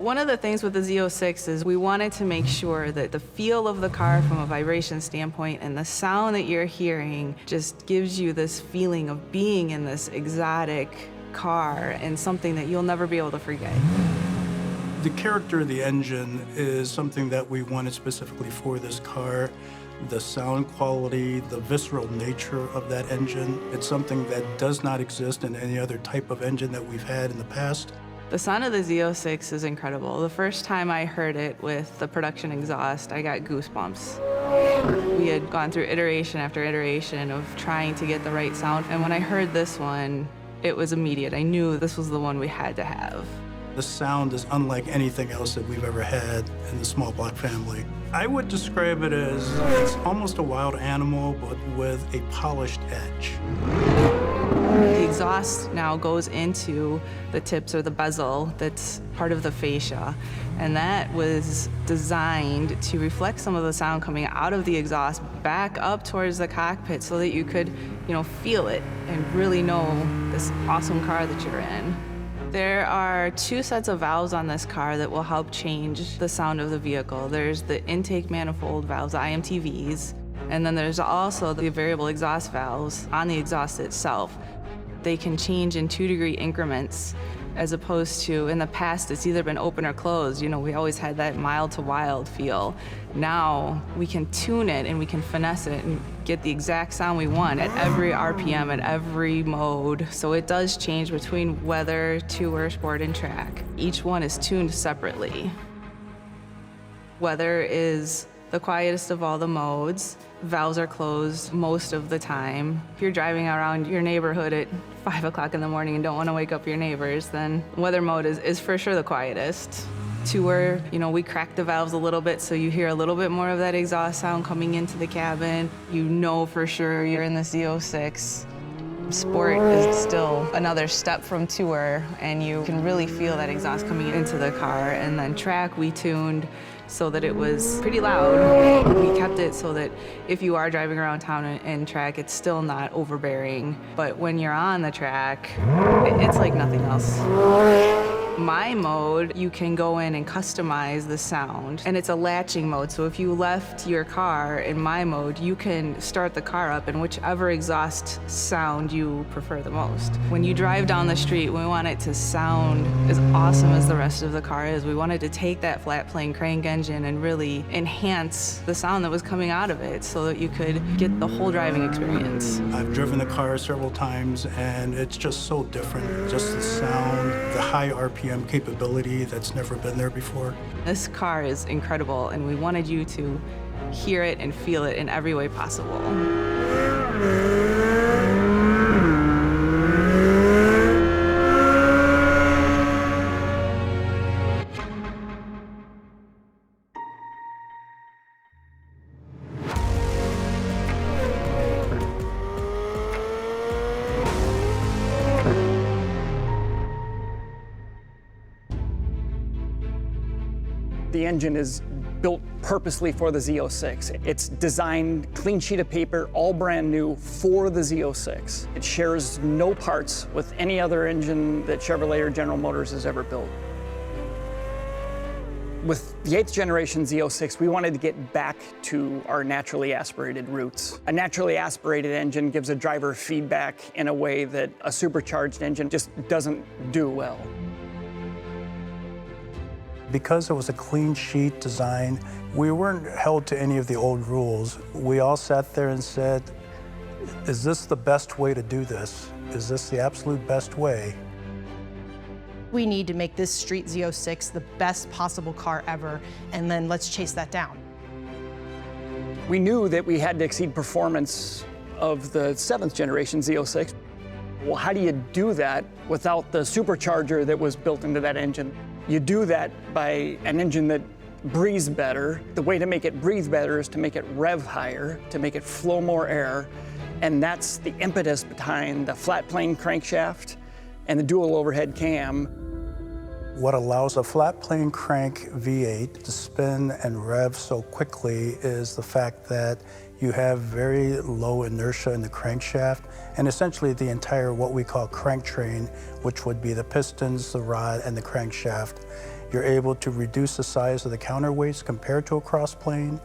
One of the things with the Z06 is we wanted to make sure that the feel of the car from a vibration standpoint and the sound that you're hearing just gives you this feeling of being in this exotic car and something that you'll never be able to forget. The character of the engine is something that we wanted specifically for this car. The sound quality, the visceral nature of that engine, it's something that does not exist in any other type of engine that we've had in the past. The sound of the Z06 is incredible. The first time I heard it with the production exhaust, I got goosebumps. We had gone through iteration after iteration of trying to get the right sound, and when I heard this one, it was immediate. I knew this was the one we had to have. The sound is unlike anything else that we've ever had in the small block family. I would describe it as it's almost a wild animal, but with a polished edge. The exhaust now goes into the tips or the bezel that's part of the fascia, and that was designed to reflect some of the sound coming out of the exhaust back up towards the cockpit so that you could, feel it and really know this awesome car that you're in. There are 2 sets of valves on this car that will help change the sound of the vehicle. There's the intake manifold valves, the IMTVs, and then there's also the variable exhaust valves on the exhaust itself. They can change in 2-degree increments, as opposed to in the past it's either been open or closed. We always had that mild to wild feel. Now we can tune it and we can finesse it and get the exact sound we want at every RPM, at every mode. So it does change between weather, tour, sport, and track. Each one is tuned separately. Weather is the quietest of all the modes. Valves are closed most of the time. If you're driving around your neighborhood at 5 o'clock in the morning and don't want to wake up your neighbors, then weather mode is for sure the quietest. Tour, we crack the valves a little bit so you hear a little bit more of that exhaust sound coming into the cabin. You know for sure you're in the Z06. Sport is still another step from tour, and you can really feel that exhaust coming into the car. And then track, we tuned so that it was pretty loud. We kept it so that if you are driving around town and track, it's still not overbearing. But when you're on the track, it's like nothing else. My mode, you can go in and customize the sound, and it's a latching mode. So if you left your car in my mode, you can start the car up in whichever exhaust sound you prefer the most. When you drive down the street, we want it to sound as awesome as the rest of the car is. We wanted to take that flat plane crank engine and really enhance the sound that was coming out of it so that you could get the whole driving experience. I've driven the car several times, and it's just so different. Just the sound, the high RPM capability that's never been there before. This car is incredible, and we wanted you to hear it and feel it in every way possible. The engine is built purposely for the Z06. It's designed, clean sheet of paper, all brand new for the Z06. It shares no parts with any other engine that Chevrolet or General Motors has ever built. With the 8th generation Z06, we wanted to get back to our naturally aspirated roots. A naturally aspirated engine gives a driver feedback in a way that a supercharged engine just doesn't do well. Because it was a clean sheet design, we weren't held to any of the old rules. We all sat there and said, is this the best way to do this? Is this the absolute best way? We need to make this street Z06 the best possible car ever, and then let's chase that down. We knew that we had to exceed performance of the 7th generation Z06. Well, how do you do that without the supercharger that was built into that engine? You do that by an engine that breathes better. The way to make it breathe better is to make it rev higher, to make it flow more air, and that's the impetus behind the flat plane crankshaft and the dual overhead cam. What allows a flat plane crank V8 to spin and rev so quickly is the fact that you have very low inertia in the crankshaft, and essentially the entire what we call crank train, which would be the pistons, the rod, and the crankshaft, You're able to reduce the size of the counterweights compared to a crossplane,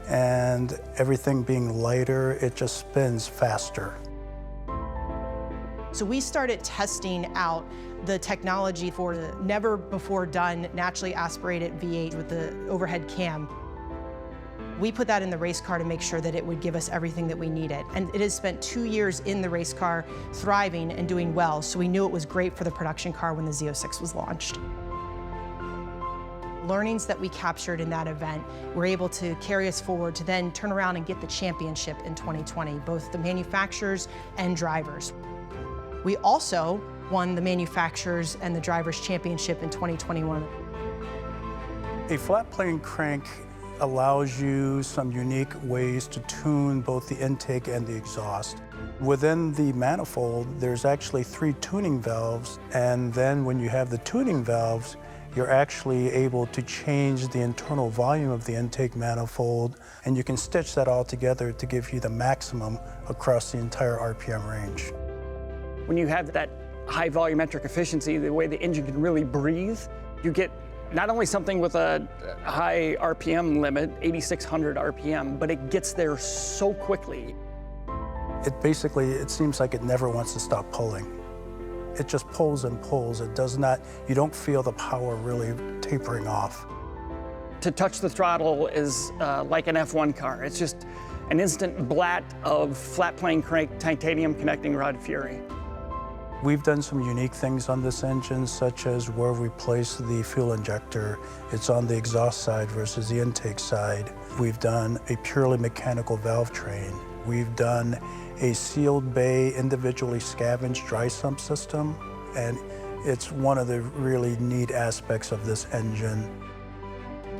and everything being lighter, it just spins faster. So we started testing out the technology for the never before done naturally aspirated V8 with the overhead cam. We put that in the race car to make sure that it would give us everything that we needed. And it has spent 2 years in the race car thriving and doing well, so we knew it was great for the production car when the Z06 was launched. Learnings that we captured in that event were able to carry us forward to then turn around and get the championship in 2020, both the manufacturers and drivers. We also won the manufacturers and the drivers championship in 2021. A flat plane crank allows you some unique ways to tune both the intake and the exhaust. Within the manifold, there's actually 3 tuning valves, and then when you have the tuning valves, you're actually able to change the internal volume of the intake manifold, and you can stitch that all together to give you the maximum across the entire RPM range. When you have that high volumetric efficiency, the way the engine can really breathe, you get not only something with a high RPM limit, 8,600 RPM, but it gets there so quickly. It seems like it never wants to stop pulling. It just pulls and pulls. It does not, you don't feel the power really tapering off. To touch the throttle is like an F1 car. It's just an instant blat of flat plane crank titanium connecting rod fury. We've done some unique things on this engine, such as where we place the fuel injector. It's on the exhaust side versus the intake side. We've done a purely mechanical valve train. We've done a sealed bay, individually scavenged dry sump system, and it's one of the really neat aspects of this engine.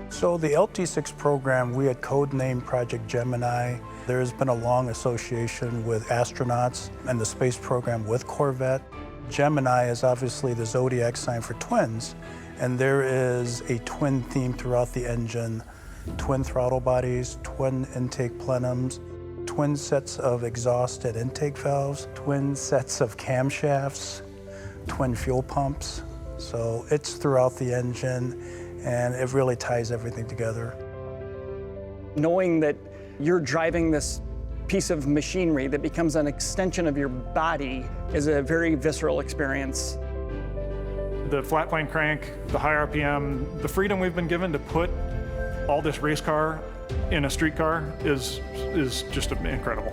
So the LT6 program, we had codenamed Project Gemini. There's been a long association with astronauts and the space program with Corvette. Gemini is obviously the zodiac sign for twins, and there is a twin theme throughout the engine. Twin throttle bodies, twin intake plenums, twin sets of exhaust and intake valves, twin sets of camshafts, twin fuel pumps. So it's throughout the engine, and it really ties everything together. Knowing that you're driving this piece of machinery that becomes an extension of your body is a very visceral experience. The flat plane crank, the high RPM, the freedom we've been given to put all this race car in a street car is just incredible.